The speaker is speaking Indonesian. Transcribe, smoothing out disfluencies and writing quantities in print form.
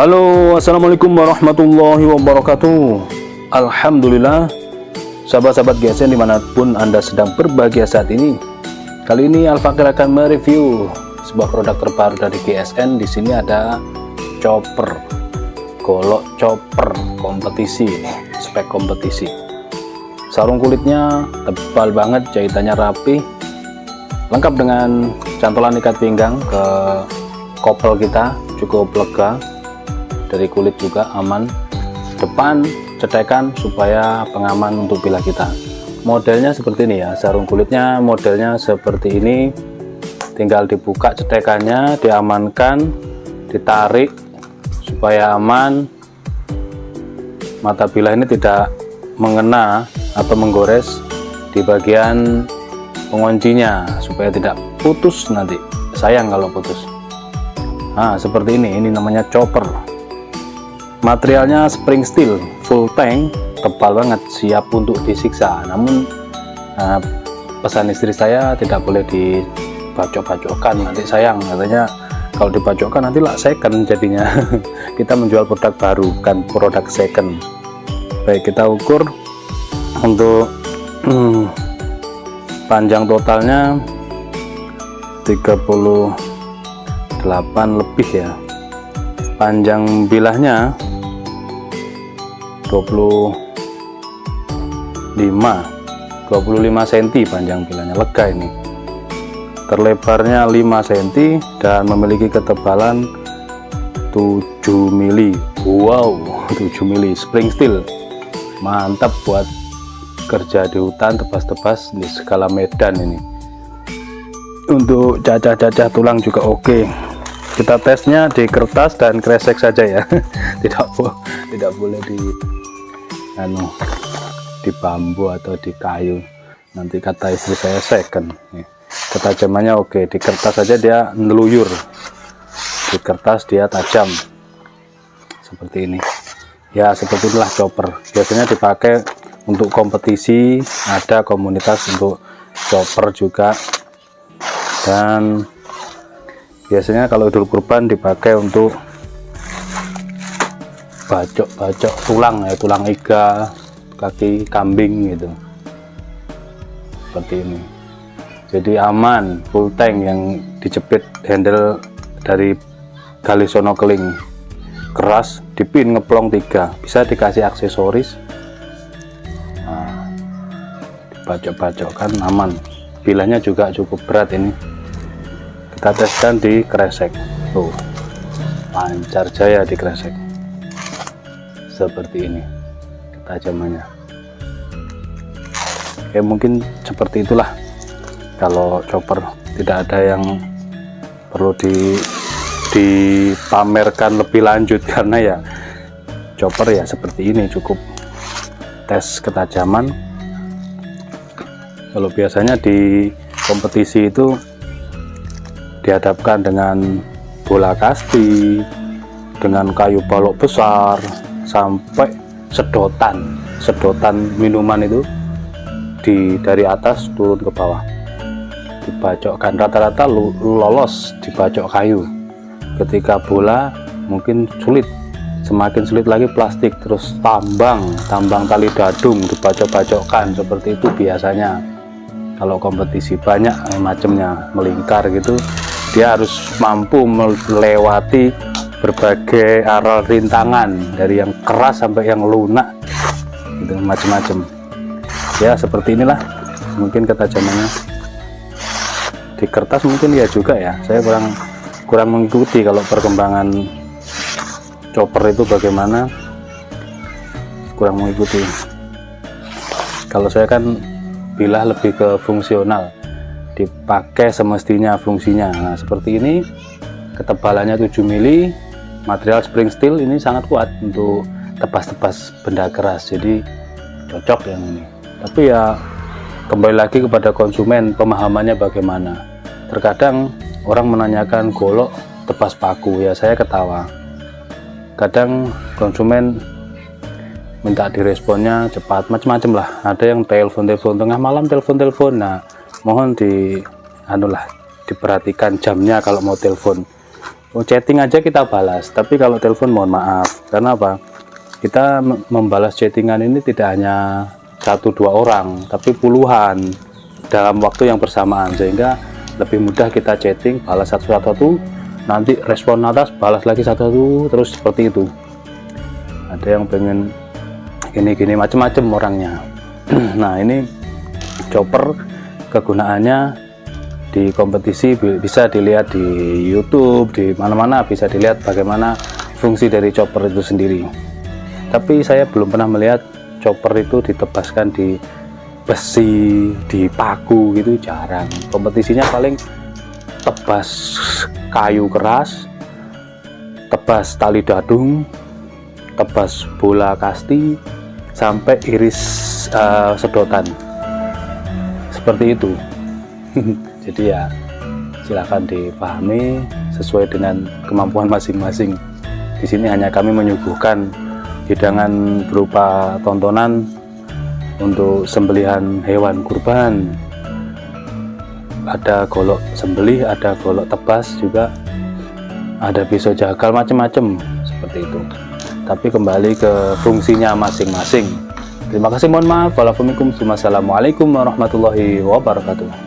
Halo, assalamualaikum warahmatullahi wabarakatuh. Alhamdulillah, sahabat-sahabat GSN dimanapun Anda sedang berbahagia saat ini. Kali ini Al-Fakir akan mereview sebuah produk terbaru dari GSN. Di sini ada chopper, golok chopper kompetisi, spek kompetisi. Sarung kulitnya tebal banget, jahitannya rapi, lengkap dengan cantolan ikat pinggang ke kopel kita, cukup lega. Dari kulit juga aman, depan cetekan supaya pengaman untuk bilah kita. Modelnya seperti ini ya, sarung kulitnya modelnya seperti ini, tinggal dibuka cetekannya, diamankan, ditarik supaya aman, mata bilah ini tidak mengena atau menggores di bagian penguncinya supaya tidak putus, nanti sayang kalau putus. Nah seperti ini namanya chopper. Materialnya spring steel full tank, tebal banget, siap untuk disiksa. Namun pesan istri saya tidak boleh dibacok-bacokkan, nanti sayang katanya. Kalau dibacokkan nanti lah second jadinya. Kita menjual produk baru, kan produk second. Baik, kita ukur untuk panjang totalnya 38 lebih ya. Panjang bilahnya 25 cm panjang bilahnya, lega ini. Terlebarnya 5 cm dan memiliki ketebalan 7 mili. Wow, 7 mili, spring steel. Mantap buat kerja di hutan, tebas-tebas di segala medan ini. Untuk cacah-cacah tulang juga oke. Kita tesnya di kertas dan kresek saja ya. tidak boleh di bambu atau di kayu, nanti kata istri saya second. Ketajamannya oke, di kertas saja dia neluyur, di kertas dia tajam seperti ini ya. Seperti inilah chopper, biasanya dipakai untuk kompetisi, ada komunitas untuk chopper juga, dan biasanya kalau Idul Kurban dipakai untuk bacok tulang ya, tulang iga, kaki kambing gitu, seperti ini. Jadi aman, full tank, yang dijepit handle dari gali sono keling, keras, dipin ngeplong 3, bisa dikasih aksesoris. Nah, dibacok-bacokkan aman. Bilahnya juga cukup berat ini. Kita teskan di kresek, tuh lancar jaya di kresek seperti ini ketajamannya. Oke, mungkin seperti itulah. Kalau chopper tidak ada yang perlu dipamerkan lebih lanjut, karena ya chopper ya seperti ini, cukup tes ketajaman. Kalau biasanya di kompetisi itu dihadapkan dengan bola kasti, dengan kayu balok besar, sampai sedotan minuman itu dari atas turun ke bawah, dibacokkan. Rata-rata lolos dibacok kayu. Ketika bola mungkin sulit, semakin sulit lagi plastik, terus tambang tali dadung dibacok-bacokkan, seperti itu biasanya. Kalau kompetisi banyak macamnya, melingkar gitu, dia harus mampu melewati berbagai aral rintangan, dari yang keras sampai yang lunak gitu, macam-macam ya. Seperti inilah mungkin ketajamannya. Di kertas mungkin ya juga ya, saya kurang mengikuti kalau perkembangan chopper itu bagaimana, kurang mengikuti. Kalau saya kan bilah lebih ke fungsional, dipakai semestinya fungsinya. Nah seperti ini, ketebalannya 7 mili, material spring steel ini sangat kuat untuk tebas-tebas benda keras, jadi cocok yang ini. Tapi ya kembali lagi kepada konsumen, pemahamannya bagaimana. Terkadang orang menanyakan golok tebas paku, ya saya ketawa. Kadang konsumen minta diresponnya cepat, macam-macam lah. Ada yang telepon tengah malam, telepon. Nah mohon diperhatikan jamnya kalau mau telepon. chatting aja kita balas, tapi kalau telepon mohon maaf. Karena apa? Kita membalas chattingan ini tidak hanya 1-2 orang, tapi puluhan dalam waktu yang bersamaan, sehingga lebih mudah kita chatting, balas satu-satu, nanti respon atas, balas lagi satu-satu, terus seperti itu. Ada yang pengen gini-gini macam-macam orangnya. Nah, ini chopper kegunaannya di kompetisi bisa dilihat di YouTube, di mana-mana bisa dilihat bagaimana fungsi dari chopper itu sendiri. Tapi saya belum pernah melihat chopper itu ditebaskan di besi, di paku gitu, jarang. Kompetisinya paling tebas kayu keras, tebas tali dadung, tebas bola kasti, sampai iris sedotan, seperti itu. Jadi ya silahkan dipahami sesuai dengan kemampuan masing-masing. Di sini hanya kami menyuguhkan hidangan berupa tontonan untuk sembelihan hewan kurban. Ada golok sembelih, ada golok tebas juga, ada pisau jagal, macam-macam seperti itu. Tapi kembali ke fungsinya masing-masing. Terima kasih, mohon maaf. Wassalamualaikum warahmatullahi wabarakatuh.